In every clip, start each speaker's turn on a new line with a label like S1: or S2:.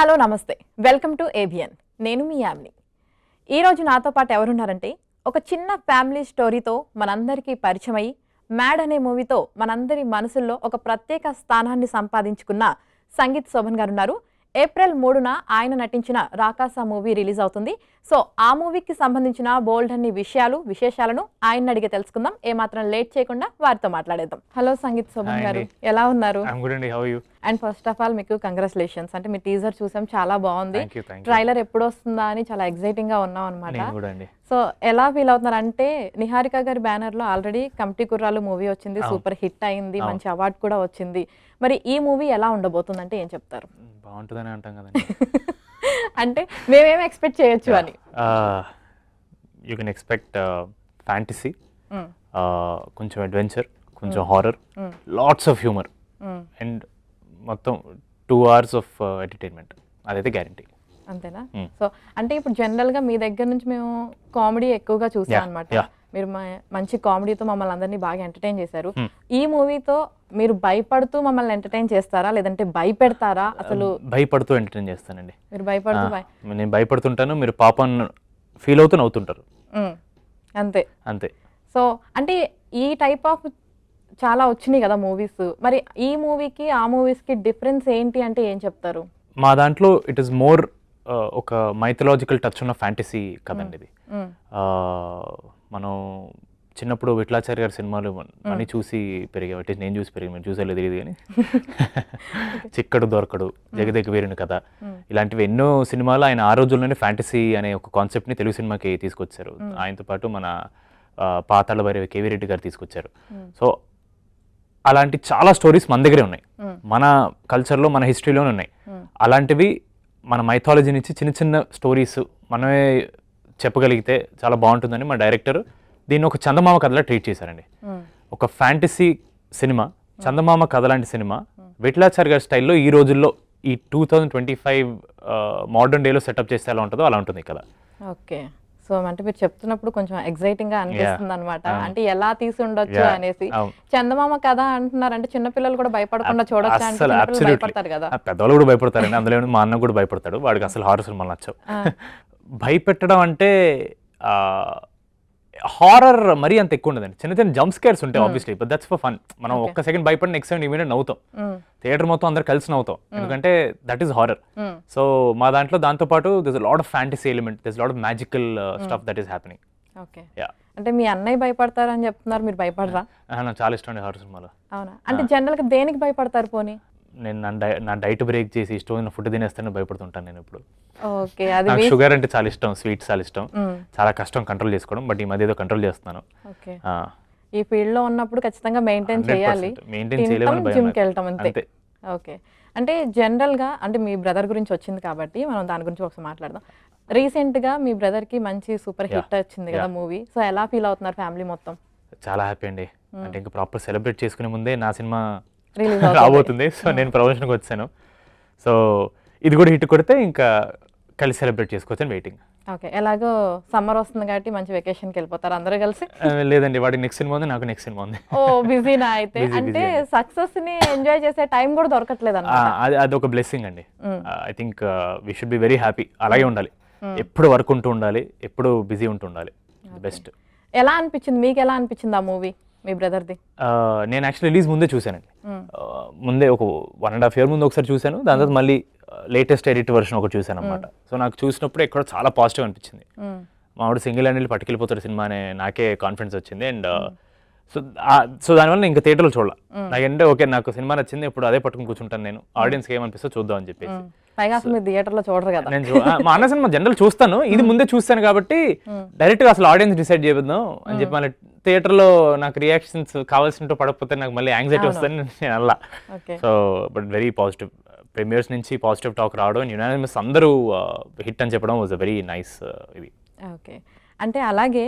S1: Hello నమస్తే welcome to ABN నేను మీ యామ్ని ఈరోజు నాతో పాటు ఎవరున్నారంటే ఒక చిన్న ఫ్యామిలీ స్టోరీతో మనందరికీ పరిచయం అయ్యి మ్యాడ్ అనే మూవీతో మనందరి మనసుల్లో ఒక ప్రత్యేక స్థానాన్ని సంపాదించుకున్న సంగీత్ శోభన్ గారు ఉన్నారు. ఏప్రిల్ 3న ఆయన నటించిన రాకాస మూవీ రిలీజ్ అవుతుంది. సో ఆ మూవీకి సంబంధించిన బోల్డ్ అన్ని విశేషాలను ఆయన అడిగి తెలుసుకుందాం. ఏమాత్రం లేట్ చేయకుండా వారితో మాట్లాడేద్దాం. హలో సంగీత్ శోభన్ గారు, ఎలా ఉన్నారు? అండ్ ఫస్ట్ ఆఫ్ ఆల్ మీకు కంగ్రాచులేషన్స్. అంటే మీ టీజర్ చూసాం, చాలా బాగుంది. ట్రైలర్ ఎప్పుడు వస్తుందా అని చాలా ఎక్సైటింగ్ గా ఉన్నాం అనమాట. సో ఎలా ఫీల్ అవుతున్నారు? అంటే నిహారిక గారి బ్యానర్ లో ఆల్రెడీ కమిటీ కుర్రాలు మూవీ వచ్చింది, సూపర్ హిట్ అయింది, మంచి అవార్డు కూడా వచ్చింది. మరి ఈ మూవీ ఎలా ఉండబోతుంది అంటే ఏం చెప్తారు?
S2: బాగుంటుందని అంటాం కదండి.
S1: అంటే మేమేం ఎక్స్పెక్ట్ చేయొచ్చు అని?
S2: యూ కెన్ ఎక్స్పెక్ట్ ఫ్యాంటసీ, కొంచెం అడ్వెంచర్, కొంచెం horror, lots of humour and మొత్తం 2 hours ఆఫ్ ఎంటర్టైన్మెంట్. అదైతే గ్యారంటీ.
S1: అంతేనా? సో అంటే ఇప్పుడు జనరల్ గా మీ దగ్గర నుంచి మేము కామెడీ ఎక్కువగా చూసాం అనమాట. మీరు మంచి కామెడీతో మమ్మల్ని అందరినీ బాగా ఎంటర్టైన్ చేశారు. ఈ మూవీతో మీరు భయపడుతూ మమ్మల్ని ఎంటర్టైన్ చేస్తారా, లేదంటే భయపెడతారా? అసలు
S2: భయపడుతూ ఎంటర్టైన్ చేస్తానండి.
S1: మీరు భయపడుతూ
S2: నేను భయపడుతుంటాను, మీరు పాపం ఫీల్ అవుతూ నవ్వుతుంటారు.
S1: అంతే
S2: అంతే.
S1: సో అంటే ఈ టైప్ ఆఫ్ చాలా వచ్చినాయి కదా మూవీస్. మరి ఈ మూవీకి ఆ మూవీస్కి డిఫరెన్స్ ఏంటి అంటే ఏం చెప్తారు?
S2: మా దాంట్లో ఇట్ ఈస్ మోర్ ఒక మైథలాజికల్ టచ్ ఉన్న ఫ్యాంటసీ కదండి ఇది. మనం చిన్నప్పుడు విఠలాచార్య గారి సినిమాలు అన్నీ చూసి పెరిగాం. అంటే నేను చూసి పెరిగాను, మీరు చూసేలా తెలియదు కానీ చిక్కడు దొరకడు, జగదేక వీరుని కథ, ఇలాంటివి ఎన్నో సినిమాలు ఆయన ఆ రోజుల్లోనే ఫ్యాంటసీ అనే ఒక కాన్సెప్ట్ని తెలుగు సినిమాకి తీసుకొచ్చారు. ఆయనతో పాటు మన పాతాళ భైరవి కేవీ రెడ్డి గారు తీసుకొచ్చారు. సో అలాంటి చాలా స్టోరీస్ మన దగ్గరే ఉన్నాయి, మన కల్చర్లో మన హిస్టరీలోనే ఉన్నాయి. అలాంటివి మన మైథాలజీ నుంచి చిన్న చిన్న స్టోరీస్ మనమే చెప్పగలిగితే చాలా బాగుంటుందని మా డైరెక్టర్ దీన్ని ఒక చందమామ కథలా ట్రీట్ చేశారండి. ఒక ఫ్యాంటసీ సినిమా, చందమామ కథ లాంటి సినిమా విఠలాచార్య గారి స్టైల్లో ఈ రోజుల్లో ఈ 2025 మోడర్న్ డేలో సెటప్ చేస్తే ఎలా ఉంటుందో అలా ఉంటుంది కదా.
S1: ఓకే. సో అంటే మీరు చెప్తున్నప్పుడు కొంచెం ఎక్సైటింగ్ గా అనిపిస్తుంది అనమాట. అంటే ఎలా తీసి ఉండొచ్చు అనేసి. చందమామ కథ అంటున్నారు అంటే చిన్నపిల్లలు కూడా భయపడకుండా చూడొచ్చు అంటే భయపడతారు కదా.
S2: పెద్దవాళ్ళు కూడా భయపడతారండి. అందులో మా అన్న కూడా భయపడతాడు, వాడికి అసలు హారర్ సినిమాలు నచ్చవు. భయపెట్టడం అంటే హారర్ మరీ అంత ఎక్కువ ఉండదండి. చిన్న చిన్న జంప్ స్కేర్స్ ఉంటాయి obviously, but that's for fun. మనం ఒక్క సెకండ్ భయపడి నెక్స్ట్ సెకండ్ ఇమీడియట్ నవ్వుతాం, థియేటర్ మొత్తం అందరు కలిసి నవ్వుతాం, ఎందుకంటే దట్ ఈస్ హారర్. సో మా దాంట్లో దాంతో పాటు this lot of fantasy element, this lot of magical stuff that is happening.
S1: Okay. అంటే మీ అన్నయ్య భయపడతారని చెప్తున్నారు, మీరు భయపడరా?
S2: నాకు చాలా ఇష్టం అండి హారర్ సినిమాలో.
S1: అవునా? అంటే జనరల్ గా దేనికి భయపడతారు? పోనీ
S2: నేను నా డైట్ బ్రేక్ చేసి ఇష్టమైన ఫుడ్ తినేస్తాను భయపడుతుంటాను నేను ఇప్పుడు.
S1: ఓకే.
S2: నాకు షుగర్ అంటే చాలా ఇష్టం, స్వీట్స్ చాలా ఇష్టం, చాలా కష్టం కంట్రోల్ చేసుకోవడం, బట్ ఈ మధ్య ఏదో కంట్రోల్ చేస్తున్నాను.
S1: ఓకే. ఈ ఫీల్డ్ లో ఉన్నప్పుడు ఖచ్చితంగా మెయింటైన్ చేయాలి, జిమ్కి వెళ్ళటం అంతే. ఓకే. అంటే జనరల్ గా అంటే మీ బ్రదర్ గురించి వచ్చింది కాబట్టి మనం దాని గురించి ఒకసారి మాట్లాడదాం. రీసెంట్ గా మీ బ్రదర్ కి మంచి సూపర్ హిట్ వచ్చింది కదా మూవీ. సో ఎలా ఫీల్ అవుతున్నారు ఫ్యామిలీ మొత్తం?
S2: చాలా హ్యాపీ అండి. అంటే ఇంకా ప్రాపర్ సెలబ్రేట్ చేసుకునే ముందే నా సినిమా రాబోతుంది. సో నేను ప్రమోషన్కి వచ్చాను. సో ఇది కూడా హిట్ కొడితే ఇంకా కలిసి సెలబ్రేట్ చేసుకోవచ్చు అని వెయిటింగ్.
S1: ఓకే. ఎలాగో సమ్మర్ వస్తుంది కాబట్టి మంచి వెకేషన్కి వెళ్ళిపోతారు అందరూ కలిసి?
S2: లేదండి, వాడికి నెక్స్ట్ సినిమా ఉంది, నాకు నెక్స్ట్ సినిమా ఉంది.
S1: ఓ బిజీనా అయితే? అంటే సక్సెస్ ని ఎంజాయ్ చేసే టైం కూడా దొరకట్లేదు అన్నమాట.
S2: అది ఒక బ్లెస్సింగ్ అండి. I think we should be very happy. అలాగే ఉండాలి, ఎప్పుడు వర్క్ ఉంటూ ఉండాలి, ఎప్పుడు బిజీ ఉంటూ ఉండాలి. బెస్ట్.
S1: ఎలా అనిపించింది మీకు? ఎలా అనిపించింది ఆ మూవీ మీ బ్రదర్ది?
S2: నేను యాక్చువల్లీ రిలీజ్ ముందే చూశానండి. ముందే ఒక 1.5 year ముందు ఒకసారి చూశాను. దాని తర్వాత మళ్ళీ లేటెస్ట్ ఎడిట్ వర్షన్ ఒకటి చూశాను అనమాట. సో నాకు చూసినప్పుడు ఎక్కడ చాలా పాజిటివ్ అనిపించింది. మావాడు సింగిల్ హ్యాండిల్ పట్టుకెళ్ళిపోతాడు సినిమా అనే నాకే కాన్ఫిడెన్స్ వచ్చింది. అండ్ సో దానివల్ల ఇంకా థియేటర్లో చూడాలి. నాకంటే ఓకే, నాకు సినిమా నచ్చింది, ఇప్పుడు అదే పట్టుకుని కూర్చుంటాను నేను, ఆడియన్స్కి ఏమనిపిస్తో చూద్దాం అని చెప్పేసి.
S1: పైగా అసలు మీరు థియేటర్లో చూడరు కదా.
S2: నేను మా అన్న సినిమా జనరల్ చూస్తాను, ఇది ముందే చూస్తాను కాబట్టి డైరెక్ట్గా అసలు ఆడియన్స్ డిసైడ్ చేద్దాం అని చెప్పి మళ్ళీ థియేటర్లో నాకు రియాక్షన్స్ కావాల్సినట్టు పడకపోతే నాకు మళ్ళీ యాంగ్జైటీ వస్తుంది నేను అలా. So but very positive. Premieres నుంచి పాజిటివ్ టాక్ రావడం, యునానిమస్ అందరూ హిట్ అని చెప్పడం వాజ్ అ వెరీ నైస్ ఇది.
S1: ఓకే. అంటే అలాగే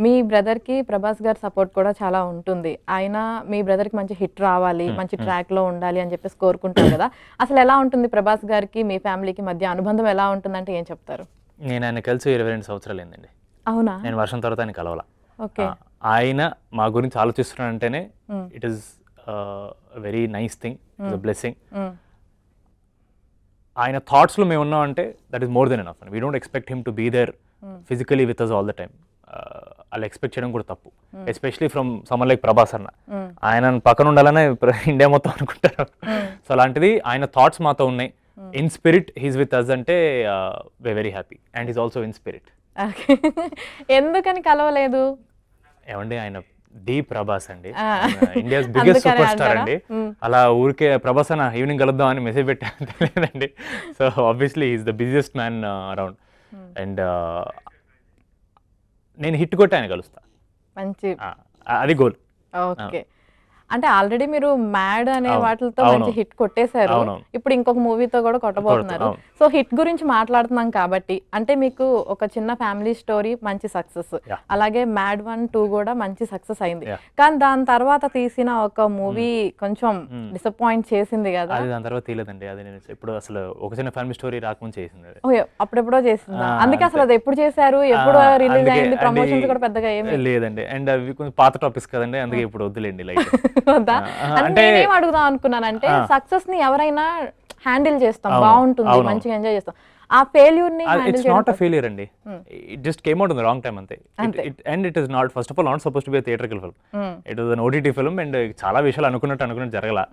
S1: మీ బ్రదర్కి ప్రభాస్ గారి సపోర్ట్ కూడా చాలా ఉంటుంది. ఆయన మీ బ్రదర్కి మంచి హిట్ రావాలి, మంచి ట్రాక్లో ఉండాలి అని చెప్పేసి కోరుకుంటారు కదా. అసలు ఎలా ఉంటుంది ప్రభాస్ గారికి మీ ఫ్యామిలీకి మధ్య అనుబంధం? ఎలా ఉంటుందంటే ఏం చెప్తారు?
S2: నేను ఆయన కలిసి 22 సంవత్సరాలు అయిందండి.
S1: అవునా?
S2: నేను వర్షం తర్వాత ఆయన కలవాల.
S1: ఓకే.
S2: ఆయన మా గురించి ఆలోచిస్తున్నాడంటేనే it is very nice thing, it's a blessing. ఆయన థాట్స్లో మేము ఉన్నాం అంటే that is more than enough అండి. We don't expect him to be there physically with us all the time. అలా ఎక్స్పెక్ట్ చేయడం కూడా తప్పు, especially from someone like Prabhas అన్న. ఆయన పక్కన ఉండాలనే ఇండియా మొత్తం అనుకుంటారు. సో అలాంటిది ఆయన థాట్స్ మాతో ఉన్నాయి. In spirit he's with us అంటే we very happy and he's also in spirit.
S1: ఎందుకని కలవలేదు?
S2: ఏమండి ఆయన డి ప్రభాస్ అండి, ఇండియాస్ బిగ్గెస్ట్ సూపర్ స్టార్ అండి. అలా ఊరికే ప్రభాస్ అన్న ఈవినింగ్ కలుద్దాం అని మెసేజ్ పెట్టాను లేదండి. So obviously is the busiest man around. And నేను హిట్ కొట్టి ఆయన కలుస్తా,
S1: మంచి
S2: అది గోల్.
S1: ఓకే, అంటే ఆల్రెడీ మీరు మ్యాడ్ అనే వాటితో మంచి హిట్ కొట్టేశారు, ఇప్పుడు ఇంకొక మూవీతో కూడా కొట్టబోతున్నారు. సో హిట్ గురించి మాట్లాడుతున్నాం కాబట్టి, అంటే మీకు ఒక చిన్న ఫ్యామిలీ స్టోరీ మంచి సక్సెస్, అలాగే మ్యాడ్ 1, 2 కూడా మంచి సక్సెస్ అయింది. కానీ దాని తర్వాత తీసిన ఒక మూవీ కొంచెం డిసప్పాయింట్ చేసింది కదా?
S2: అది దాని తర్వాత తీయలేదండి, అది నేను ఇప్పుడు అసలు ఒక చిన్న ఫ్యామిలీ స్టోరీ రాకముందు చేసింది.
S1: అప్పుడెప్పుడో చేసిందా? అందుకే అసలు అది ఎప్పుడు చేశారు, ఎప్పుడు రిలీజ్ అయింది, ప్రమోషన్స్ కూడా పెద్దగా ఏమీ
S2: లేదండి. అండ్ అవి కొంచెం పాత టాపిక్స్ కదండి, అందుకే ఇప్పుడు వద్దులేండి. లైక్
S1: అంటే నేనేం అడుగుదాం అనుకున్నానంటే, సక్సెస్ ని ఎవరైనా హ్యాండిల్ చేస్తాం, బాగుంటుంది, మంచిగా ఎంజాయ్ చేస్తాం. ఆ ఫెయిల్యూర్ ని
S2: ఇట్స్ నాట్ అ ఫెయిల్యూర్ అండి, it just came out in the wrong time అంతే. And it is not, first of all not suppose to be theatrical film, it was an OTT film. అండ్ చాలా విషయాలు అనుకున్నట్టు జరగల.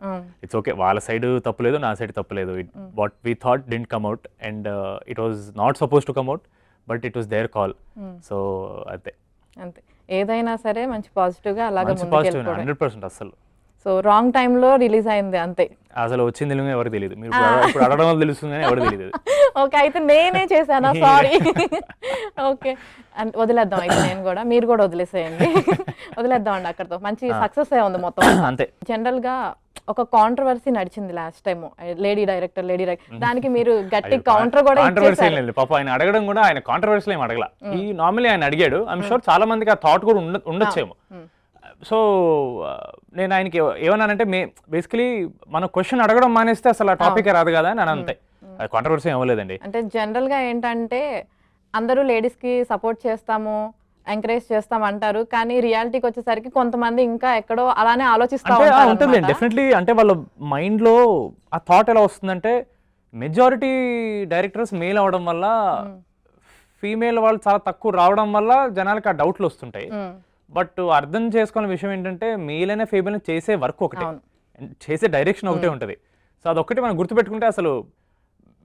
S2: It's okay, వాళ్ళ side తప్పులేదు, నా సైడ్ తప్పులేదు. What we thought didn't come out and it was not suppose to come out, but it was their call. So అంతే
S1: అంతే, ఏదైనా సరే మంచి పాజిటివ్ గా అలాగే
S2: 100% అసలు.
S1: సో రాంగ్ టైంలో రిలీజ్ అయింది అంతే.
S2: అసలు వచ్చింది ఎవరికి తెలియదు, మీరు ఇప్పుడు అడగడం వల్ల తెలుస్తుంది కానీ ఎవరికి తెలియదు.
S1: ఓకే, అయితే నేనే చేశానా, సారీ. ఓకే, వదిలేద్దాం అయితే, నేను కూడా, మీరు కూడా వదిలేసేయండి. వదిలేద్దాం అండి అక్కడతో, మంచి సక్సెస్ అయ్యి ఉంది మొత్తం
S2: అంతే.
S1: జనరల్ గా ఒక కాంట్రవర్సీ నడిచింది లాస్ట్ టైం, లేడీ డైరెక్టర్ దానికి మీరు గట్టి కౌంటర్ కూడా ఇచ్చేసారు.
S2: పాప ఆయన అడగడం కూడా, ఆయన కాంట్రవర్సీ ఏం అడగల, ఈ నార్మల్లీ ఆయన అడిగాడు. ఐఎమ్ షూర్ చాలా మందికి ఆ థాట్ కూడా ఉండొచ్చేమో. సో నేను ఆయనకి ఏమన్నానంటే, బేసికలీ మన క్వశ్చన్ అడగడం మానేస్తే అసలు ఆ టాపిక్ రాదు కదా అని అంతే, కాంట్రవర్సీ ఏమలేదండి.
S1: అంటే జనరల్ గా ఏంటంటే, అందరూ లేడీస్ కి సపోర్ట్ చేస్తాము, ఎంకరేజ్ చేస్తాం అంటారు, కానీ రియాలిటీకి వచ్చేసరికి కొంతమంది ఇంకా ఎక్కడో అలానే ఆలోచిస్తూ
S2: ఉంటుంది. డెఫినెట్లీ, అంటే వాళ్ళ మైండ్ లో ఆ థాట్ ఎలా వస్తుందంటే, మెజారిటీ డైరెక్టర్స్ మేల్ అవడం వల్ల, ఫీమేల్ వాళ్ళు చాలా తక్కువ రావడం వల్ల జనాలకి ఆ డౌట్లు వస్తుంటాయి. బట్ అర్థం చేసుకున్న విషయం ఏంటంటే, మేల్ అయినా ఫీమేల్ చేసే వర్క్ ఒకటే, చేసే డైరెక్షన్ ఒకటే ఉంటుంది. సో అదొక్కటి మనం గుర్తుపెట్టుకుంటే, అసలు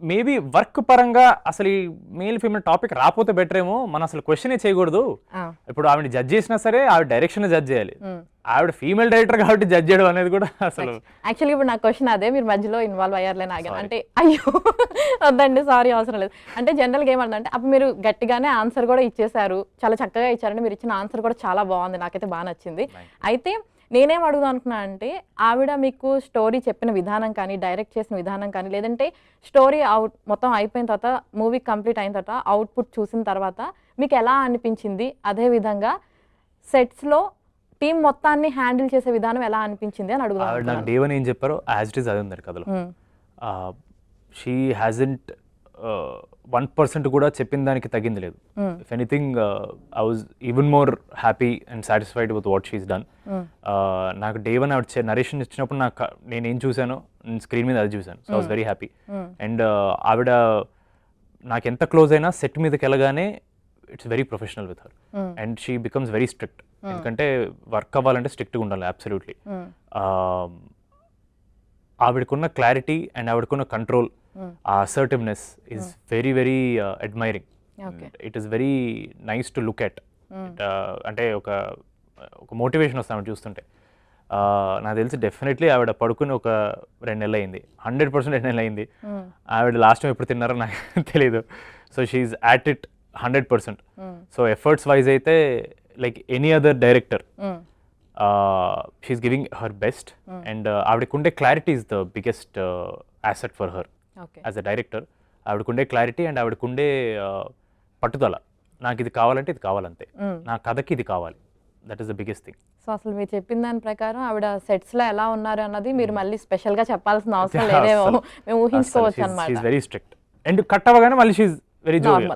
S2: మేబీ వర్క్ పరంగా అసలు ఈ మేల్ ఫీమేల్ టాపిక్ రాకపోతే బెటర్ ఏమో. మనం అసలు క్వశ్చనే చేయకూడదు. ఇప్పుడు ఆవిడ జడ్జ్ చేసినా సరే ఆవిడ డైరెక్షన్ జడ్జ్ చేయాలి, ఆవిడ ఫీమేల్ డైరెక్టర్ కాబట్టి జడ్జ్ చేయడం అనేది కూడా అసలు.
S1: యాక్చువల్లీ ఇప్పుడు నా క్వశ్చన్ అదే, మీరు మధ్యలో ఇన్వాల్వ్ అయ్యారులేని ఆగాను. అంటే అయ్యో వద్దండి, సారీ, అవసరం లేదు. అంటే జనరల్గా ఏమంటే, అప్పుడు మీరు గట్టిగానే ఆన్సర్ కూడా ఇచ్చేసారు, చాలా చక్కగా ఇచ్చారంటే, మీరు ఇచ్చిన ఆన్సర్ కూడా చాలా బాగుంది, నాకైతే బాగా నచ్చింది. అయితే నేనేం అడుగుదాం అనుకున్నా అంటే, ఆవిడ మీకు స్టోరీ చెప్పిన విధానం కానీ, డైరెక్ట్ చేసిన విధానం కానీ, లేదంటే స్టోరీ మొత్తం అయిపోయిన తర్వాత, మూవీ కంప్లీట్ అయిన తర్వాత, అవుట్పుట్ చూసిన తర్వాత మీకు ఎలా అనిపించింది? అదేవిధంగా సెట్స్లో టీం మొత్తాన్ని హ్యాండిల్ చేసే విధానం ఎలా అనిపించింది అని అడుగుదాం.
S2: నాకు డే వన్ ఏం చెప్పారో యాజ్ ఇట్ ఈస్ అది ఉంది కథలో. షీ హ్యాజంట్ 1% కూడా చెప్పిన దానికి తగ్గింది లేదు. If anything I was even more happy and satisfied with what she's done. నాకు డే వన్ ఆవిడ నరేషన్ ఇచ్చినప్పుడు నేను ఏం చూశానో స్క్రీన్ మీద అది చూశాను. So I was very happy. And ఆవిడ నాకు ఎంత క్లోజ్ అయినా సెట్ మీదకి వెళ్ళగానే it's very professional with her and she becomes very strict. ఎందుకంటే వర్క్ అవ్వాలంటే స్ట్రిక్ట్గా ఉండాలి అబ్సల్యూట్లీ. ఆవిడకున్న క్లారిటీ అండ్ ఆవిడకున్న కంట్రోల్, ఆ assertiveness is very very admiring. It is very nice to look at. అంటే ఒక మోటివేషన్ వస్తాను చూస్తుంటే. నాకు తెలిసి డెఫినెట్లీ ఆవిడ పడుకుని ఒక 2 నెలలు అయింది, 100% 2 నెలలు అయింది. ఆవిడ లాస్ట్ టైం ఎప్పుడు తిన్నారో నాకు తెలియదు. So she's at it 100%. So efforts wise అయితే like any other director she's giving her best. And ఆవిడకుండే clarity is the biggest asset for her as a director. ఆవిడకుండే క్లారిటీ అండ్ ఆవిడకుండే పట్టుదల. నాకు ఇది కావాలంటే ఇది కావాలంతే, నా కథకి ఇది కావాలి. That is the biggest thing.
S1: So అసలు మీరు చెప్పిన దాని ప్రకారం ఆవిడ సెట్స్లో ఎలా ఉన్నారు అన్నది మీరు మళ్ళీ స్పెషల్గా చెప్పాల్సిన అవసరం లేదేమో, మేము ఊహించుకోవచ్చు అనమాట.
S2: She is very strict and cut అవ్వగానే మళ్ళీ she is very jovial.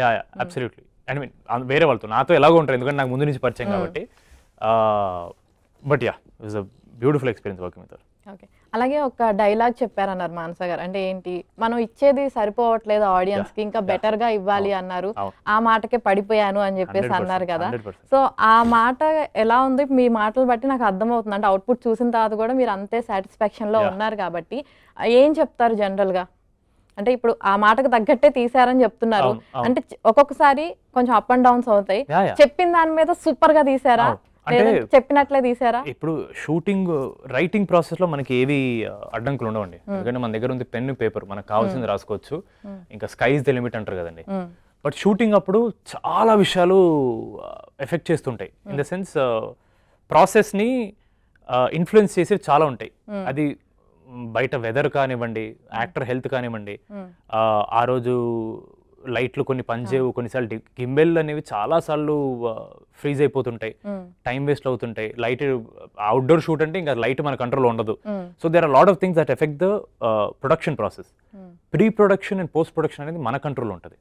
S2: Yeah absolutely. I mean వేరే వాళ్ళతో నాతో ఎలాగో ఉంటారు, ఎందుకంటే నాకు ముందు నుంచి పరిచయం కాబట్టి. But yeah it was a beautiful experience working with her.
S1: Okay, అలాగే ఒక డైలాగ్ చెప్పారన్నారు మానస గారు. అంటే ఏంటి, మనం ఇచ్చేది సరిపోవట్లేదు ఆడియన్స్ కి, ఇంకా బెటర్ గా ఇవ్వాలి అన్నారు. ఆ మాటకే పడిపోయాను అని చెప్పేసి అన్నారు కదా.
S2: 100%.
S1: సో ఆ మాట ఎలా ఉంది, మీ మాటలు బట్టి నాకు అర్థమవుతుంది. అంటే అవుట్పుట్ చూసిన తర్వాత కూడా మీరు అంతే సాటిస్ఫాక్షన్ లో ఉన్నారు కాబట్టి ఏం చెప్తారు జనరల్ గా? అంటే ఇప్పుడు ఆ మాటకు తగ్గట్టే తీసారని చెప్తున్నారు. అంటే ఒక్కొక్కసారి కొంచెం అప్ అండ్ డౌన్స్ అవుతాయి. చెప్పిన దాని మీద సూపర్ గా తీసారా,
S2: అంటే
S1: చెప్పినట్లే తీసారా?
S2: ఇప్పుడు షూటింగ్ రైటింగ్ ప్రాసెస్ లో మనకి ఏవి అడ్డంకులు ఉండవండి. ఎందుకంటే మన దగ్గర ఉంది పెన్ను పేపర్, మనకు కావాల్సింది రాసుకోవచ్చు. ఇంకా స్కైస్ ద లిమిట్ అంటారు కదండి. బట్ షూటింగ్ అప్పుడు చాలా విషయాలు ఎఫెక్ట్ చేస్తుంటాయి. ఇన్ ద సెన్స్ ప్రాసెస్ ని ఇన్ఫ్లుయెన్స్ చేసేవి చాలా ఉంటాయి. అది బయట వెదర్ కానివ్వండి, యాక్టర్ హెల్త్ కానివ్వండి, ఆ రోజు లైట్లు కొన్ని పనిచేయవు, కొన్నిసార్లు గింబెల్ అనేవి చాలా సార్లు ఫ్రీజ్ అయిపోతుంటాయి, టైం వేస్ట్ అవుతుంటాయి. లైట్ అవుట్డోర్ షూట్ అంటే ఇంకా లైట్ మన కంట్రోల్ ఉండదు. So there are lot of things that effect the production process. Pre production and post production అనేది మన కంట్రోల్ ఉంటుంది.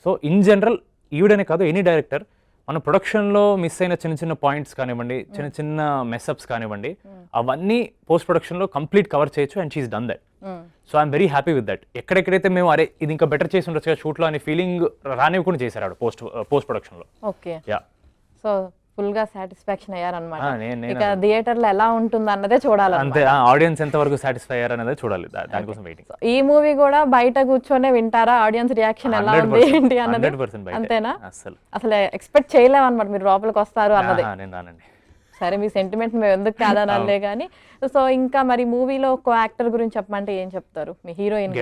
S2: సో ఇన్ జనరల్ ఈవిడనే కాదు, ఎనీ డైరెక్టర్ మన ప్రొడక్షన్లో మిస్ అయిన చిన్న చిన్న పాయింట్స్ కానివ్వండి, చిన్న చిన్న మెస్అప్స్ కానివ్వండి, అవన్నీ పోస్ట్ ప్రొడక్షన్లో కంప్లీట్ కవర్ చేయొచ్చు. And she's done that. So I'm very happy with that. ఎక్కడెక్కడైతే మేము అరే ఇది ఇంకా బెటర్ చేసి ఉండొచ్చు కదా షూట్లో అనే ఫీలింగ్ రానివ్వకుండా చేశారు ఆవిడ పోస్ట్ ప్రొడక్షన్లో.
S1: ఓకే.
S2: యా.
S1: సో ఫుల్ గా సాటిస్ఫాక్షన్ అయ్యారన్నమాట. ఇక థియేటర్ లో ఎలా ఉంటుంది అన్నదే చూడాలి.
S2: అంతే, ఆడియన్స్ ఎంత వరకు సాటిస్ఫై అయ్యారు అనేది చూడాలి. దానికోసం వెయిటింగ్.
S1: ఈ మూవీ కూడా బయట కూర్చొనే వింటారా, ఆడియన్స్ రియాక్షన్ ఎలా ఉంది ఏంటి అన్నది? అంతేనా? అసలు ఎక్స్పెక్ట్ చేయలేము అన్నమాట మీరు లోపలికి వస్తారు అన్నది.
S2: నేను రానండి.
S1: సరే, మీ సెంటిమెంట్ మేము ఎందుకు కాదనలే కానీ. సో ఇంకా మరి మూవీలో ఒక యాక్టర్ గురించి చెప్పమంటే ఏం చెప్తారు? మీ హీరోయిన్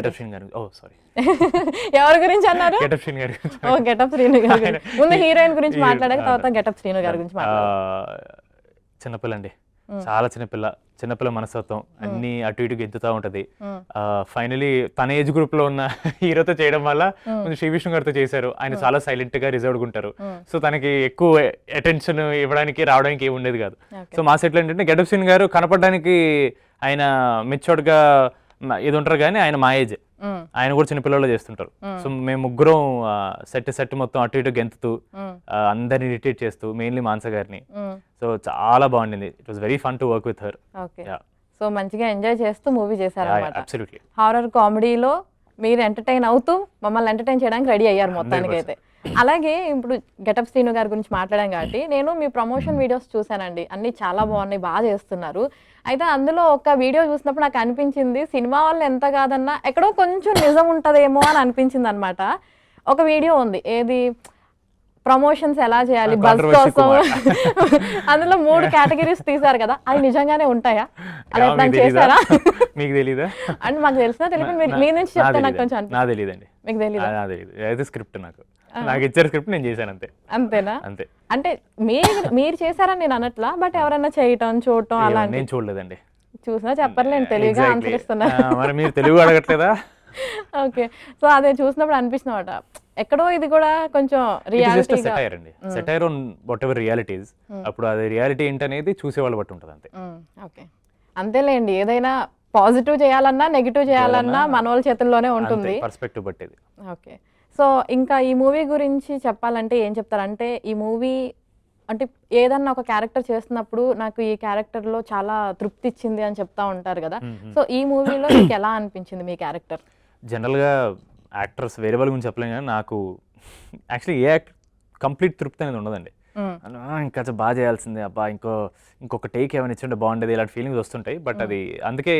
S1: ఎవరి గురించి అన్నారు? ఓ గెటప్ శ్రీను గారు. ముందు హీరోయిన్ గురించి మాట్లాడాక తర్వాత గెటప్ శ్రీను గారి గురించి మాట్లాడారు.
S2: చిన్నపిల్ల అండి, చాలా చిన్నపిల్ల మనస్తత్వం, అన్ని అటు ఇటు గెంతుతా ఉంటది. ఫైనలీ తన ఏజ్ గ్రూప్ లో ఉన్న హీరోతో చేయడం వల్ల కొంచెం శ్రీ విష్ణు గారితో చేశారు. ఆయన చాలా సైలెంట్ గా రిజర్వ్డ్ ఉంటారు. సో తనకి ఎక్కువ అటెన్షన్ ఇవ్వడానికి రావడానికి ఏమి ఉండేది కాదు. సో మా సెట్లో ఏంటంటే గెటప్ శ్రీను గారు కనపడడానికి ఆయన మెచ్యూర్డ్ గా ఇది ఉంటారు కానీ ఆయన మా ఏజ్. ఆయన కూడా చిన్నపిల్లలు చేస్తుంటారు. సో మేము ముగ్గురం సెట్ మొత్తం అటు ఇటు గెంతుతూ అందరిని ఇరిటేట్ చేస్తూ, మెయిన్లీ మానస గారిని. సో చాలా బాగుండింది. It was very fun to work with her.
S1: So మంచిగా ఎంజాయ్ చేస్తూ మూవీ చేశారన్నమాట. అబ్సల్యూట్లీ. హారర్ కామెడీలో మీరు ఎంటర్టైన్ అవుతూ మమ్మల్ని ఎంటర్టైన్ చేయడానికి రెడీ అయ్యారు మొత్తానికి అయితే. అలాగే ఇప్పుడు గెటప్ శ్రీను గారి గురించి మాట్లాడాం కాబట్టి నేను మీ ప్రమోషన్ వీడియోస్ చూసానండి, అన్ని చాలా బాగున్నాయి, బాగా చేస్తున్నారు. అయితే అందులో ఒక వీడియో చూసినప్పుడు నాకు అనిపించింది సినిమా వాళ్ళు ఎంత కాదన్నా ఎక్కడో కొంచెం నిజం ఉంటుందేమో అని అనిపించింది అనమాట. ఒక వీడియో ఉంది, ఏది ప్రమోషన్స్ ఎలా చేయాలి బస్ కోసం, అందులో 3 కేటగిరీస్ తీసారు కదా, అవి నిజంగానే ఉంటాయా? అలా ఎప్పుడైనా చేశారా?
S2: మీకు తెలీదా?
S1: అంటే మాకు తెలిసినా తెలియదు, మీ నుంచి చెప్తే నాకు కొంచెం.
S2: నాకు తెలియదండి.
S1: మీకు తెలీదు?
S2: అయితే స్క్రిప్ట్ నాకు ఇచ్చారు, స్క్రిప్ట్ నేను చేశాను అంతే.
S1: అంతేనా?
S2: అంతే.
S1: అంటే మీరు చేశారని నేను అనట్లా, బట్ ఎవరైనా చేయటం చూడటం అలా
S2: నేను చూడలేదండి.
S1: చూసినా చెప్పర్లేండి, తెలివిగా ఆన్సర్ ఇస్తున్నా.
S2: మరి మీరు తెలుగు అడగట్లేదా?
S1: ఓకే. సో అదే చూసినప్పుడు అనిపిస్తున్నమాట ఎక్కడో ఇది కూడా కొంచెం రియాలిటీ
S2: అండి, satire on what ever realities. అప్పుడు అది రియాలిటీ ఏంటనేది చూసేవాళ్ళు బట్టి ఉంటుంది అంతే.
S1: ఓకే, అంతేలేండి. ఏదైనా పాజిటివ్ చేయాలన్నా నెగిటివ్ చేయాలన్నా మన వాళ్ళ చేతుల్లోనే ఉంటుంది,
S2: పర్స్పెక్టివ్ బట్టేది.
S1: ఓకే. సో ఇంకా ఈ మూవీ గురించి చెప్పాలంటే ఏం చెప్తారంటే, ఈ మూవీ అంటే ఏదన్నా ఒక క్యారెక్టర్ చేస్తున్నప్పుడు నాకు ఈ క్యారెక్టర్లో చాలా తృప్తి ఇచ్చింది అని చెప్తా ఉంటారు కదా. సో ఈ మూవీలో మీకు ఎలా అనిపించింది మీ క్యారెక్టర్?
S2: జనరల్గా యాక్టర్స్ వేరే వాళ్ళ గురించి చెప్పలేం కానీ నాకు యాక్చువల్లీ ఏ యాక్టర్ కంప్లీట్ తృప్తి అనేది ఉండదండి. ఇంకా బాగా చేయాల్సిందే, అబ్బా ఇంకొక టేక్ ఏమైనా ఇచ్చింటే బాగుండేది, ఇలాంటి ఫీలింగ్స్ వస్తుంటాయి. బట్ అది అందుకే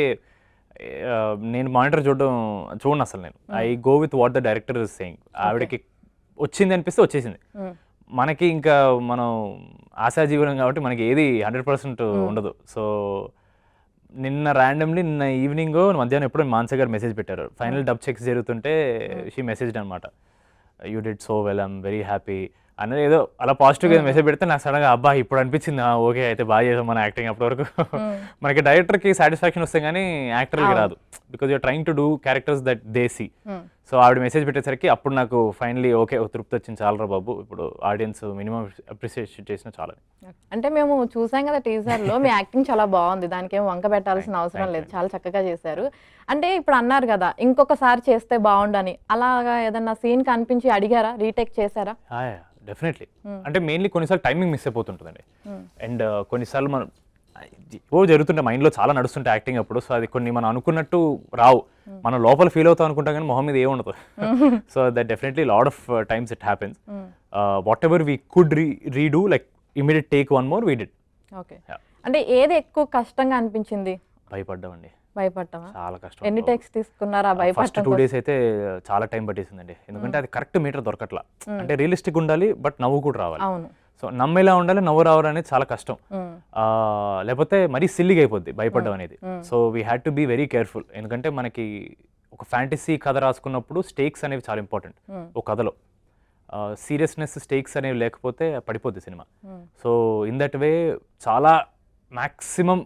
S2: నేను మానిటర్ చూడను అసలు. నేను I go with what the director is saying. ఆవిడకి వచ్చింది అనిపిస్తే వచ్చేసింది. మనకి ఇంకా మనం ఆశాజీవనం కాబట్టి మనకి ఏది 100% ఉండదు. సో నిన్న ఈవినింగ్ మధ్యాహ్నం ఎప్పుడో మానస గారు మెసేజ్ పెట్టారు. ఫైనల్ డబ్ చెక్స్ జరుగుతుంటే షీ మెసేజ్ అనమాట, you did so well, I'm very happy అనేది ఏదో అలా పాజిటివ్గా మెసేజ్ పెడితే నాకు సడన్గా అబ్బా ఇప్పుడు అనిపించింది ఓకే అయితే బాగా చేసాం మన యాక్టింగ్. అప్పటి వరకు మనకి డైరెక్టర్కి సాటిస్ఫాక్షన్ వస్తే కానీ యాక్టర్కి రాదు, because you're trying to do characters that they see. So ఆవిడ మెసేజ్ పెట్టేసరికి అప్పుడు నాకు ఫైనలీ ఓకే తృప్తి వచ్చింది, చాలరా బాబు ఇప్పుడు ఆడియన్స్ మినిమం అప్రిషియేట్ చేసిన చాలా.
S1: అంటే మేము చూసాం కదా టీజర్లో, మీ యాక్టింగ్ చాలా బాగుంది, దానికి ఏం వంక పెట్టాల్సిన అవసరం లేదు, చాలా చక్కగా చేశారు. అంటే ఇప్పుడు అన్నారు కదా ఇంకొకసారి చేస్తే బాగుండని, అలాగా ఏదన్నా సీన్ కనిపించి అడిగారా, రీటేక్ చేశారా?
S2: డెఫినెట్లీ. అంటే మెయిన్లీ కొన్నిసార్లు టైమింగ్ మిస్ అయిపోతుంటుందండి. అండ్ కొన్నిసార్లు మనం ఓ జరుగుతుంటే మైండ్లో చాలా నడుస్తుంటే యాక్టింగ్ అప్పుడు. సో అది కొన్ని మనం అనుకున్నట్టు రావు, మనం లోపల ఫీల్ అవుతాం అనుకుంటాం కానీ మొహం మీద ఏముండదు. So that definitely lot of times it happens. What ever we could redo, like immediate take one more we did.
S1: Okay, అంటే ఏది ఎక్కువ కష్టంగా అనిపించింది?
S2: భయపడ్డామండి,
S1: భయపడతావా?
S2: చాలా కష్టం.
S1: ఎన్ని టెక్స్ తీసుకున్నారా
S2: ఫస్ట్ 2
S1: భయపడటం?
S2: days అయితే చాలా టైం పట్టేసిందండి, ఎందుకంటే అది కరెక్ట్ మీటర్ దొరకట్లా. అంటే రియలిస్టిక్ ఉండాలి బట్ నవ్వు కూడా రావాలి.
S1: అవును.
S2: సో నమ్మేలా ఉండాలి, నవ్వు రావడం అనేది చాలా కష్టం. లేకపోతే మరీ సిల్లిగా అయిపోద్ది భయపడడం అనేది. So we had to be very careful, ఎందుకంటే మనకి ఒక ఫ్యాంటసీ కథ రాసుకున్నప్పుడు స్టేక్స్ అనేవి చాలా ఇంపార్టెంట్. ఒక కథలో సీరియస్నెస్, స్టేక్స్ అనేవి లేకపోతే పడిపోద్ది సినిమా. సో ఇన్ దట్ వే చాలా మ్యాక్సిమం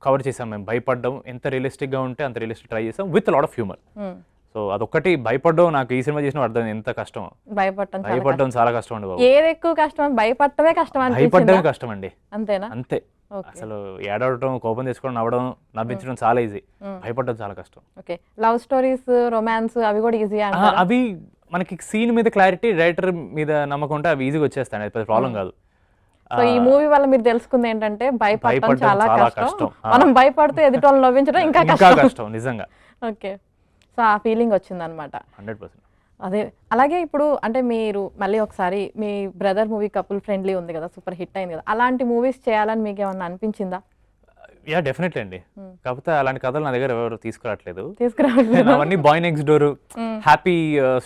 S2: కవర్ చేసాం మేము. భయపడ్డం ఎంత రియలిస్టిక్గా ఉంటే అంత రియలిస్టిక్ ట్రై చేసాం with lot of humour. So అదొక్కటి భయపడ్డం నాకు ఈ సినిమా చేసిన అర్థం ఎంత కష్టం. భయపడడం చాలా కష్టం అండి బాబు.
S1: ఏది ఎక్కువ కష్టం? భయపడటమే కష్టం.
S2: భయపడడమే కష్టం అండి,
S1: అంతేనా?
S2: అంతే. అసలు ఏడవడం, కోపం తెచ్చుకోవడం, నవ్వడం, నవ్వించడం చాలా ఈజీ, భయపడడం చాలా కష్టం.
S1: ఓకే, లవ్ స్టోరీస్, రొమాన్స్ అవి కూడా ఈజీ?
S2: అవి మనకి సీన్ మీద క్లారిటీ, డైరెక్టర్ మీద నమ్మకం ఉంటే అవి ఈజీగా వచ్చేస్తాయి, అది ప్రాబ్లం కాదు.
S1: సో ఈ మూవీ వల్ల మీరు తెలుసుకుంది ఏంటంటే భయపడడం చాలా కష్టం, మనం భయపడితే ఎదుటి వాళ్ళని నవ్వించడం ఇంకా
S2: కష్టం నిజంగా.
S1: ఓకే, సో ఆ ఫీలింగ్ వచ్చింది అనమాట.
S2: 100%.
S1: అదే, అలాగే ఇప్పుడు అంటే మీరు మళ్ళీ ఒకసారి మీ బ్రదర్ మూవీ కపుల్ ఫ్రెండ్లీ ఉంది కదా, సూపర్ హిట్ అయింది కదా, అలాంటి మూవీస్ చేయాలని మీకు ఏమన్నా అనిపించిందా?
S2: యా డెఫినెట్లీ అండి, కాకపోతే అలాంటి కథలు నా దగ్గర ఎవరు తీసుకురావట్లేదు.
S1: తీసుకురావట్లేదు
S2: అవన్నీ boy next door, happy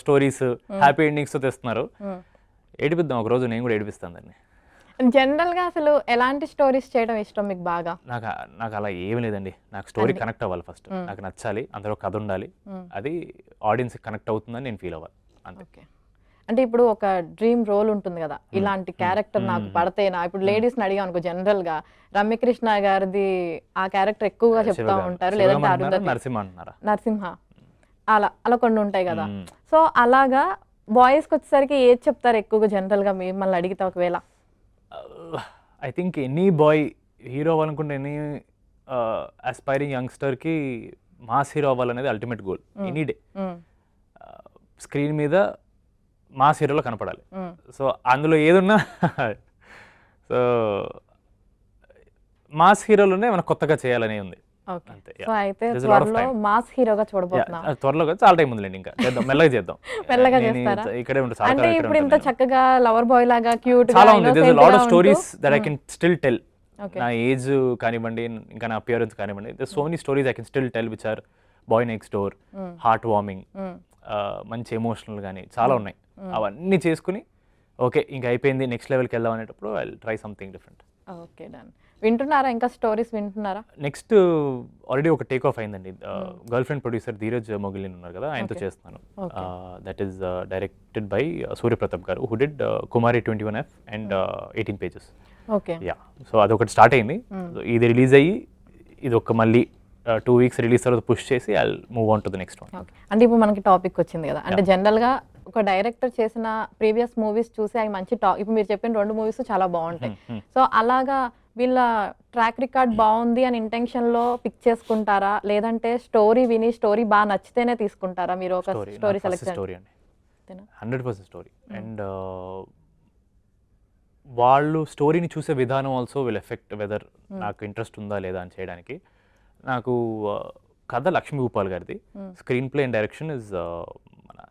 S2: stories, happy endings తో తెస్తున్నారు. ఏడిపిద్దాం ఒక రోజు, నేను కూడా ఏడిపిస్తాను దాన్ని.
S1: జనరల్ గా అసలు ఎలాంటి స్టోరీస్ చేయడం ఇష్టం మీకు బాగా?
S2: నాకు అలా ఏమి లేదండి, నాకు స్టోరీ కనెక్ట్ అవ్వాలి ఫస్ట్, నాకు నచ్చాలి, అందులో కథ ఉండాలి, అది ఆడియన్స్ కనెక్ట్ అవుతుందని నేను ఫీల్ అవ్వాలి అంతే.
S1: అంటే ఇప్పుడు ఒక డ్రీమ్ రోల్ ఉంటుంది కదా, ఇలాంటి క్యారెక్టర్ నాకు పడితేనా, ఇప్పుడు లేడీస్ని అడిగా అనుకో, జనరల్ గా రమ్యకృష్ణ గారిది ఆ క్యారెక్టర్ ఎక్కువగా చెప్తా ఉంటారు, లేదంటే అరుంధతి, నరసింహ, అలా అలా కొన్ని ఉంటాయి కదా. సో అలాగా బాయ్స్కి వచ్చేసరికి ఏది చెప్తారు ఎక్కువగా జనరల్ గా మిమ్మల్ని అడిగితే? ఒకవేళ
S2: I think any boy hero అవ్వాలనుకుంటే, ఎనీ ఆస్పైరింగ్ యంగ్స్టర్కి మాస్ హీరో అవ్వాలనేది ultimate goal. Any day screen మీద మాస్ హీరోలో కనపడాలి. సో అందులో ఏదున్నా సో మాస్ హీరోలోనే మనం కొత్తగా చేయాలనే ఉంది.
S1: మాస్ హీరోగా చూడబోతున్నాం
S2: త్వరలో, చాలా టైం ఉందిలేండి, ఇంకా చేద్దాం, మెల్లగా చేద్దాం.
S1: మెల్లగా చేస్తారా?
S2: ఇక్కడే
S1: అంటే ఇప్పుడు ఇంత చక్కగా లవర్ బాయ్ లాగా క్యూట్
S2: చాలా ఉంది. There is lot of stories that I can still tell. నా ఏజ్ కానివ్వండి, ఇంకా నా అపియరెన్స్ కానివ్వండి, there so many stories I can still tell which are boy next door, heart warming, మంచి ఎమోషనల్ కానీ చాలా ఉన్నాయి. అవన్నీ చేసుకుని ఓకే ఇంకా అయిపోయింది, నెక్స్ట్ లెవెల్కి వెళ్దాం అనేటప్పుడు I will try something different.
S1: Okay, done. వింటున్నారా ఇంకా స్టోరీస్ వింటున్నారా?
S2: నెక్స్ట్ ఆల్రెడీ ఒక టేక్ ఆఫ్ అయిందండి. Girl friend producer Dheeraj Mogilineni ఉన్నారు కదా, ఆయనతో చేస్తున్నాను. That is directed by Suryapratap garu, who did Kumari 21F and 18 pages.
S1: ఓకే,
S2: యా. సో అదొకటి స్టార్ట్ అయింది, ఇది రిలీజ్ అయ్యి ఇది ఒక మళ్ళీ 2 weeks రిలీజ్ తర్వాత పుష్ చేసి I will move on to the next one.
S1: అంటే ఇప్పుడు మనకి టాపిక్ వచ్చింది కదా, అంటే జనరల్ గా ఒక డైరెక్టర్ చేసిన ప్రీవియస్ మూవీస్ చూసి అవి మంచి ఇప్పుడు మీరు చెప్పిన 2 మూవీస్ చాలా బాగుంటాయి. సో అలాగా వీళ్ళ ట్రాక్ రికార్డ్ బాగుంది అని ఇంటెన్షన్లో పిక్ చేసుకుంటారా, లేదంటే స్టోరీ విని స్టోరీ బాగా నచ్చితేనే తీసుకుంటారా మీరు ఒక స్టోరీ సెలెక్షన్?
S2: స్టోరీ అండి, 100% స్టోరీ. అండ్ వాళ్ళు స్టోరీని చూసే విధానం ఆల్సో విల్ ఎఫెక్ట్ వెదర్ నాకు ఇంట్రెస్ట్ ఉందా లేదా అని చేయడానికి. నాకు కథ లక్ష్మీ భూపాల్ గారిది, screen play and direction is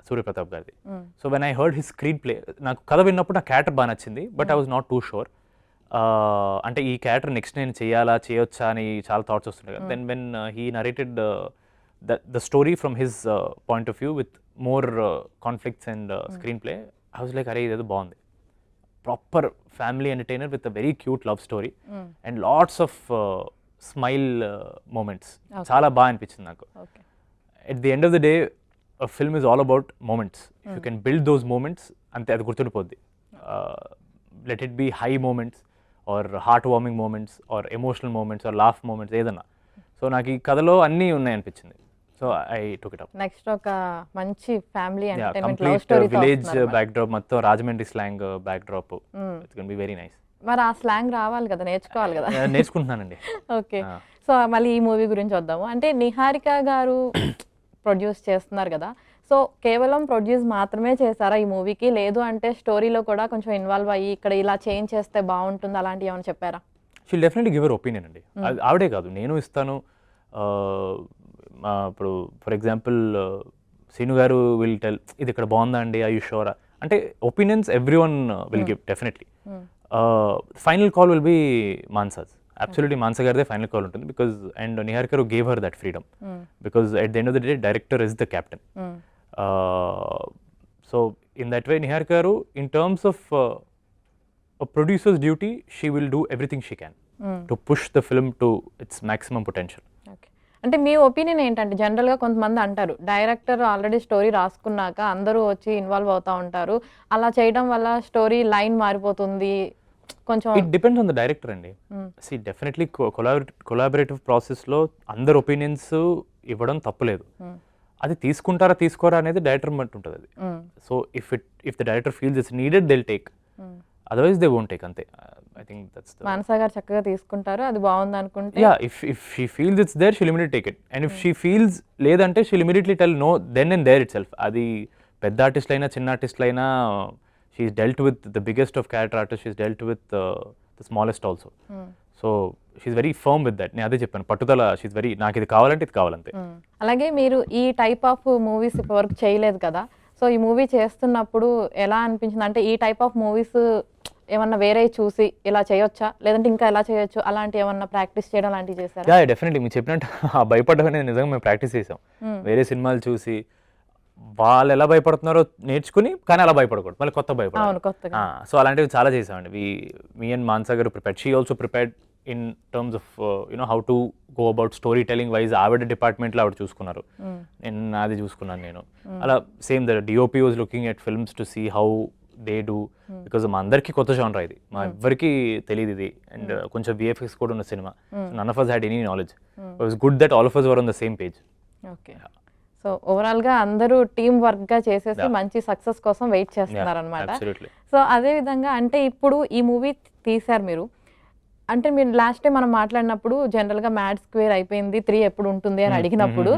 S2: Suryapratap గారిది. So when I heard his screen play, నాకు కథ విన్నప్పుడు నా క్యారెక్టర్ బాగా నచ్చింది, but I was not too sure. అంటే ఈ క్యారెక్టర్ నెక్స్ట్ నేను చేయాలా చేయొచ్చా అని చాలా థాట్స్ వస్తుంటాయి కదా. Then when he narrated the story from his point of view with more conflicts and screen play, I was like అరే ఇదేదో బాగుంది, proper family entertainer with a very cute love story and lots of smile moments. చాలా బాగా అనిపించింది నాకు. At the end of the day film is all about moments. If you can build those moments, అంతే, అది గుర్తుండిపోద్ది. Let it be high moments are heart warming moments or emotional moments or laugh moments, ఏదన్నా. So నాకు ఈ కథలో అన్నీ ఉన్నాయి అనిపించింది. So I took it up.
S1: Next ఒక మంచి family entertainment
S2: love story, village back drop, మొత్తం Rajahmundry slang back drop, it's gonna be very nice.
S1: మరి ఆ స్లాంగ్ రావాలి కదా, నేర్చుకోవాలి కదా.
S2: నేర్చుకుంటున్నానండి.
S1: ఓకే, సో మళ్ళీ ఈ మూవీ గురించి వద్దాము. అంటే నిహారిక గారు ప్రొడ్యూస్ చేస్తున్నారు కదా, సో కేవలం ప్రొడ్యూస్ మాత్రమే చేశారా ఈ మూవీకి, లేదు అంటే స్టోరీలో కూడా కొంచెం ఇన్వాల్వ్ అయ్యి ఇక్కడ ఇలా చేంజ్ చేస్తే బాగుంటుంది అలాంటివి ఏమైనా చెప్పారా?
S2: She'll definitely give our opinion అండి. ఆవిడే కాదు, నేను ఇస్తాను. ఇప్పుడు ఫర్ ఎగ్జాంపుల్ శ్రీను గారు విల్ టెల్ ఇది ఇక్కడ బాగుందా అండి, ఐ యూ షూర్ అంటే opinions every one will give definitely. Final call will be Mansa's, absolutely Mansa గారిదే ఫైనల్ కాల్ ఉంటుంది. Because and Niharika gave her that freedom because at the end of the day director is the captain. So in that way Niharika garu in terms of a producer's duty, she will do everything she can to push the film to its maximum potential.
S1: Okay, అంటే మీ opinion ఏంటంటే జనరల్గా కొంతమంది అంటారు director already story రాసుకున్నాక అందరూ వచ్చి involve అవుతూ ఉంటారు, అలా చేయడం వల్ల స్టోరీ లైన్ మారిపోతుంది కొంచెం.
S2: It depends on the director అండి. సి డెఫినెట్లీ కొలాబరేటివ్ ప్రాసెస్లో అందరు ఒపీనియన్స్ ఇవ్వడం తప్పులేదు. అది తీసుకుంటారా తీసుకోరా అనేది డైరెక్టర్ బట్టి ఉంటుంది అది. So if the director feels it's needed they'll take, otherwise they won't take అంతే. I think that's the
S1: Manasa garu చక్కగా తీసుకుంటారు, అది బాగుంది అనుకుంటే.
S2: Ya, if she feels it's there she'll immediately take it, and if she feels లేదంటే she'll immediately tell no then and there itself. అది పెద్ద ఆర్టిస్ట్లు అయినా చిన్న ఆర్టిస్ట్లు అయినా she's dealt with the biggest of character artist, she's dealt with the smallest also. So she's very firm with that. నేను అదే చెప్పాను, పట్టుదల. షీఈస్ వెరీ, నాకు ఇది కావాలంటే ఇది కావాలంతే.
S1: అలాగే మీరు ఈ టైప్ ఆఫ్ మూవీస్ ఇప్పటివరకు చేయలేదు కదా, సో ఈ మూవీ చేస్తున్నప్పుడు ఎలా అనిపించింది? అంటే ఈ టైప్ ఆఫ్ మూవీస్ ఏమన్నా వేరే చూసి ఇలా చేయొచ్చా, లేదంటే ఇంకా ఎలా చేయొచ్చు, అలాంటి ఏమన్నా ప్రాక్టీస్ చేయడం అలాంటివి చేశారా?
S2: యా, డెఫినెట్లీ మీరు చెప్పినట్టు ఆ భయపడ్డం అనేది నిజంగా మేము ప్రాక్టీస్ చేసాం. వేరే సినిమాలు చూసి వాళ్ళు ఎలా భయపడుతున్నారో నేర్చుకుని, కానీ అలా భయపడకూడదు, మళ్ళీ కొత్తగా. సో అలాంటివి చాలా చేసామండి. మీ and Mansa garu prepared, she also prepared in terms of you know how to go about story telling wise. ఆవిడ డిపార్ట్మెంట్లో ఆవిడ చూసుకున్నారు, నేను నాది చూసుకున్నాను నేను. అలా same the DOP was looking at films to see how they do, because మా అందరికీ కొత్త జానరా ఇది, మా ఎవ్వరికి తెలియదు ఇది. అండ్ కొంచెం విఎఫ్ఎక్స్ కూడా ఉన్న సినిమా, none of us had any knowledge. It was good that all of us were on the same page.
S1: Okay, so overall గా అందరూ టీమ్ వర్క్ గా చేసేసి మంచి సక్సెస్ కోసం వెయిట్ చేస్తున్నారు అనమాట. సో అదే విధంగా అంటే ఇప్పుడు ఈ మూవీ తీశారు మీరు, అంటే మీరు లాస్ట్ టైం మనం మాట్లాడినప్పుడు జనరల్ గా మ్యాడ్ స్క్వేర్ అయిపోయింది, 3 ఎప్పుడు ఉంటుంది అని అడిగినప్పుడు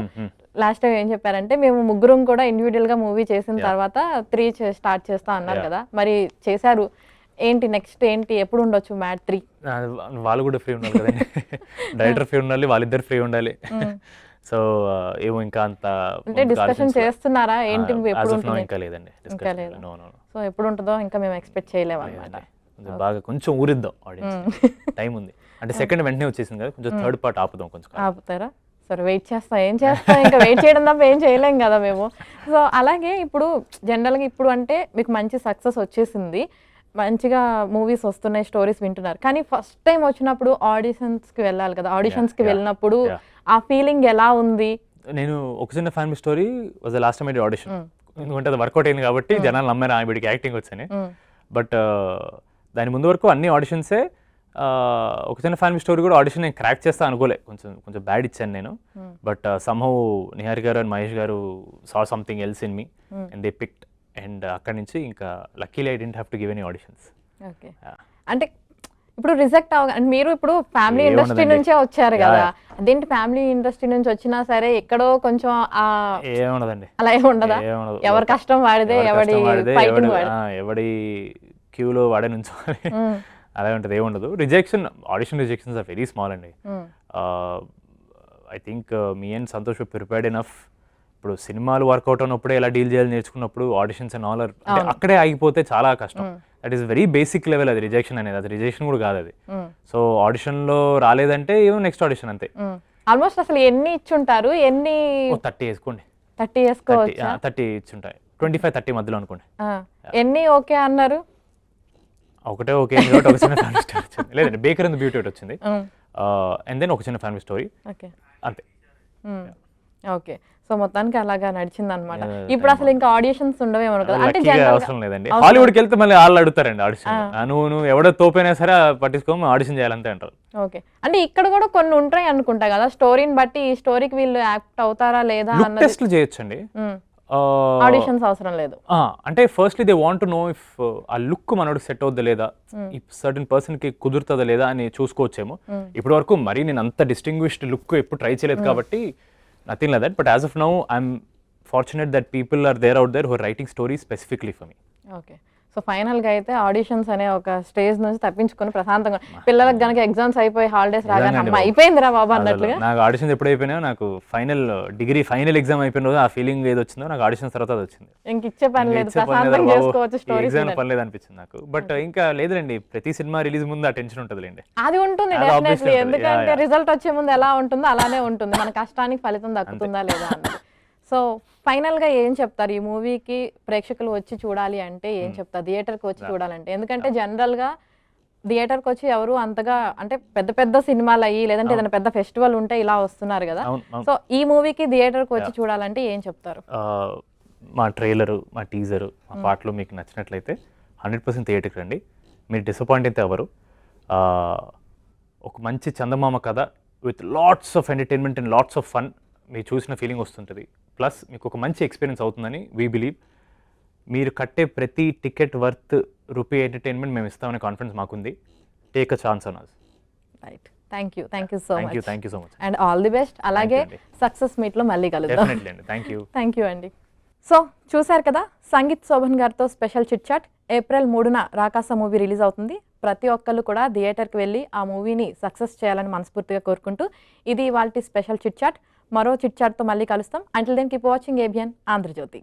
S1: లాస్ట్ టైం ఏం చెప్పారంటే మేము ముగ్గురం కూడా ఇండివిజువల్ గా మూవీ చేసిన తర్వాత 3 స్టార్ట్ చేస్తా అన్నారు కదా, మరి చేశారు ఏంటి నెక్స్ట్ ఏంటి, ఎప్పుడు ఉండొచ్చు మ్యాడ్ 3?
S2: వాళ్ళు కూడా ఫ్రీ ఉండాలి కదండి, డైరెక్టర్ ఫ్రీ ఉండాలి, వాళ్ళిద్దరు ఫ్రీ ఉండాలి. సో ఏమో ఇంకా అంత
S1: అంటే డిస్కషన్ చేస్తున్నారా ఏంటి? ఎప్పుడు ఉంటుంది?
S2: ఇంకా లేదండి,
S1: ఇంకా లేదు. సో ఎప్పుడు ఉంటుందో ఇంకా మేము ఎక్స్పెక్ట్ చేయలేము అన్నమాట.
S2: బాగా కొంచెం ఊరిద్దాం ఆడియన్స్, టైం ఉంది అంటే. సెకండ్ వెంటనే వచ్చేసింది కదా, కొంచెం థర్డ్ పార్ట్ ఆపుదాం కొంచెం.
S1: ఆపుతారా? సరే వెయిట్ చేస్తాం, ఏం చేస్తాం, ఇంకా వెయిట్ చేయడం తప్ప ఏం చేయలేం కదా మేము. సో అలాగే ఇప్పుడు జనరల్గా ఇప్పుడు అంటే మీకు మంచి సక్సెస్ వచ్చేసింది, మంచిగా మూవీస్ వస్తున్నాయి, స్టోరీస్ వింటున్నారు, కానీ ఫస్ట్ టైం వచ్చినప్పుడు ఆడిషన్స్కి వెళ్ళాలి కదా, ఆడిషన్స్కి వెళ్ళినప్పుడు ఆ ఫీలింగ్ ఎలా ఉంది?
S2: నేను ఒక చిన్న family story was the last time I did audition, ఎందుకంటే అది వర్కౌట్ అయింది కాబట్టి జనాలు నమ్మారు ఆ వీడికి యాక్టింగ్ వచ్చని. బట్ దాని ముందు వరకు అన్ని ఆడిషన్సే. ఒక చిన్న ఫ్యామిలీ స్టోరీ కూడా ఆడిషన్ నేను క్రాక్ చేస్తా అనుకోలే, కొంచెం బ్యాడ్ ఇచ్చాను నేను. బట్ సమ్హౌ నిహారి గారు అండ్ మహేష్ గారు సా something else in me and they picked, and అక్కడి నుంచి ఇంకా luckily I didn't have to give any auditions.
S1: Okay, అంటే ఇప్పుడు రిజెక్ట్ అవ్వ, మీరు ఇప్పుడు ఫ్యామిలీ ఇండస్ట్రీ నుంచే వచ్చారు కదా, అదేంటి ఫ్యామిలీ ఇండస్ట్రీ నుంచి వచ్చినా సరే ఎక్కడో కొంచెం
S2: ఏముండదండి,
S1: అలా ఏముండదా? ఎవరి కష్టం వాడిదే,
S2: ఎవడి క్యూలో వాడే నుంచోవాలి, అలా ఉంటుంది, ఏముండదు. Audition rejections are very small అండి. I think me and Santosh prepared enough. ఇప్పుడు సినిమాలు వర్కౌట్ అయినప్పుడే ఎలా డీల్ చేయాలి నేర్చుకున్నప్పుడు ఆడిషన్స్ అండ్ ఆల్ అంటే అక్కడే ఆగిపోతే చాలా కష్టం. That is very basic level అది రిజెక్షన్ అనేది, అది రిజెక్షన్ కూడా కాదు అది. సో ఆడిషన్లో రాలేదంటే ఏమో నెక్స్ట్ ఆడిషన్ అంతే.
S1: ఆల్మోస్ట్ అసలు ఎన్ని ఇచ్చుంటారు?
S2: 30 వేసుకోండి,
S1: 30 వేసుకోవచ్చు,
S2: 30 ఇచ్చుంటాయి, 25-30 మధ్యలో అనుకోండి.
S1: ఎన్ని ఓకే అన్నారు?
S2: ఒకటే ఓకే ఒక చిన్న ఫ్యామిలీ స్టోరీ వచ్చింది, లేదండి బేకర్ అండ్ బ్యూటీ వచ్చింది, అండ్ దెన్ ఒక చిన్న ఫ్యామిలీ స్టోరీ అంతే.
S1: ఓకే, సో మొత్తానికి అలాగా నడిచింది అనమాట. ఇప్పుడు అసలు ఇంకా ఆడిషన్స్ ఉండవేమో కదా, అంటే
S2: అవసరం లేదండి. హాలీవుడ్కి వెళ్తే మళ్ళీ వాళ్ళు అడుగుతారండి ఆడిషన్, నువ్వు ఎవడో తోపైనా సరే పట్టించుకోము, ఆడిషన్ చేయాలంతే అంటారు.
S1: ఓకే, అంటే ఇక్కడ కూడా కొన్ని ఉంటాయి అనుకుంటా కదా, స్టోరీని బట్టి ఈ స్టోరీకి వీళ్ళు యాక్ట్ అవుతారా లేదా అన్నది
S2: టెస్ట్లు చేయొచ్చండి,
S1: ఆడిషన్స్ అవసరం లేదు.
S2: అంటే firstly they want to know if ఆ లుక్ మనోడికి సెట్ అవుద్దా లేదా, ఈ సర్టన్ పర్సన్ కి కుదురుతుందా లేదా అని చూసుకోవచ్చేమో. ఇప్పటి వరకు మరీ నేను అంత డిస్టింగ్విష్డ్ లుక్ ఎప్పుడు ట్రై చేయలేదు కాబట్టి nothing like that, but as of now I'm fortunate that people are there out there who are writing stories specifically for me.
S1: Okay, so ఫైనల్గా అయితే ఆడిషన్స్ అనే ఒక స్టేజ్ నుంచి తప్పించుకొని ప్రశాంతంగా పిల్లలకు గనక ఎగ్జామ్స్ అయిపోయి హాలిడేస్ రాగానే
S2: నిజంగా
S1: అమ్మ
S2: బాబు.
S1: అయిపోయిందిరా బాబు అన్నట్లుగా
S2: నాకు ఆడిషన్స్ ఎప్పుడు అయిపోయినాయో నాకు డిగ్రీ ఫైనల్ ఎగ్జామ్ అయిపోయిన రోజు ఆ ఫీలింగ్ ఏది వచ్చిందో నాకు ఆడిషన్స్ తర్వాత అది వచ్చింది.
S1: ఇంక ఇచ్చే పని లేదు,
S2: ఇచ్చే పని లేదురా
S1: ప్రశాంతంగా
S2: బాబు,
S1: చేసుకోవచ్చు
S2: ఈ
S1: స్టోరీస్.
S2: ఎగ్జామ్ పని లేదు అనిపించింది నాకు. బట్ ఇంకా లేదులేండి, ప్రతి సినిమా రిలీజ్ ముందు ఆ టెన్షన్ ఉంటుందిలేండి.
S1: అది ఉంటుంది
S2: అది obviously
S1: డెఫినెట్లీ,
S2: ఉంటుంది.
S1: ఎందుకంటే
S2: Yeah.
S1: రిజల్ట్ వచ్చే ముందు ఎలా ఉంటుందో అలానే ఉంటుంది, మన కష్టానికి ఫలితం దక్కుతుందా లేదా అన్నది. సో ఫైనల్గా ఏం చెప్తారు ఈ మూవీకి? ప్రేక్షకులు వచ్చి చూడాలి అంటే ఏం చెప్తారు? థియేటర్కి వచ్చి చూడాలంటే, ఎందుకంటే జనరల్గా థియేటర్కి వచ్చి ఎవరు అంతగా అంటే పెద్ద పెద్ద సినిమాలు అయ్యి లేదంటే ఏదైనా పెద్ద ఫెస్టివల్ ఉంటే ఇలా వస్తున్నారు కదా. సో ఈ మూవీకి థియేటర్కి వచ్చి చూడాలంటే ఏం చెప్తారు?
S2: మా ట్రైలరు, మా టీజరు, మా పాటలు మీకు నచ్చినట్లయితే 100% థియేటర్కి రండి. మీరు డిసప్పాయింట్ అయితే ఎవరు. ఒక మంచి చందమామ కథ with lots of entertainment and lots of fun మీరు చూసిన ఫీలింగ్ వస్తుంటుంది. ప్లస్ మీకు ఒక మంచి ఎక్స్పీరియన్స్ అవుతుందని వీ బిలీవ్. మీరు కట్టే ప్రతి టికెట్ వర్త్ రూపీ ఎంటర్టైన్మెంట్ మేము ఇస్తామనే కాన్ఫిడెన్స్ మాకుంది. Take a chance on us.
S1: Right, thank you so much.
S2: Thank you so much
S1: and all the best. అలాగే
S2: అండి.
S1: సక్సెస్ మీట్లో మళ్ళీ కలుద్దాం.
S2: డెఫినెట్లీ అండి. థ్యాంక్ యూ
S1: అండి. సో చూశారు కదా, సంగీత్ శోభన్ గారితో స్పెషల్ చిట్ చాట్. ఏప్రిల్ 3న రాకాస మూవీ రిలీజ్ అవుతుంది. ప్రతి ఒక్కళ్ళు కూడా థియేటర్కి వెళ్ళి ఆ మూవీని సక్సెస్ చేయాలని మనస్ఫూర్తిగా కోరుకుంటూ ఇది ఇవాల్టి స్పెషల్ చిట్ చాట్. మరో చిట్ చాట్తో మళ్ళీ కలుస్తాం. Until then keep watching ABN Andhra Jyothi.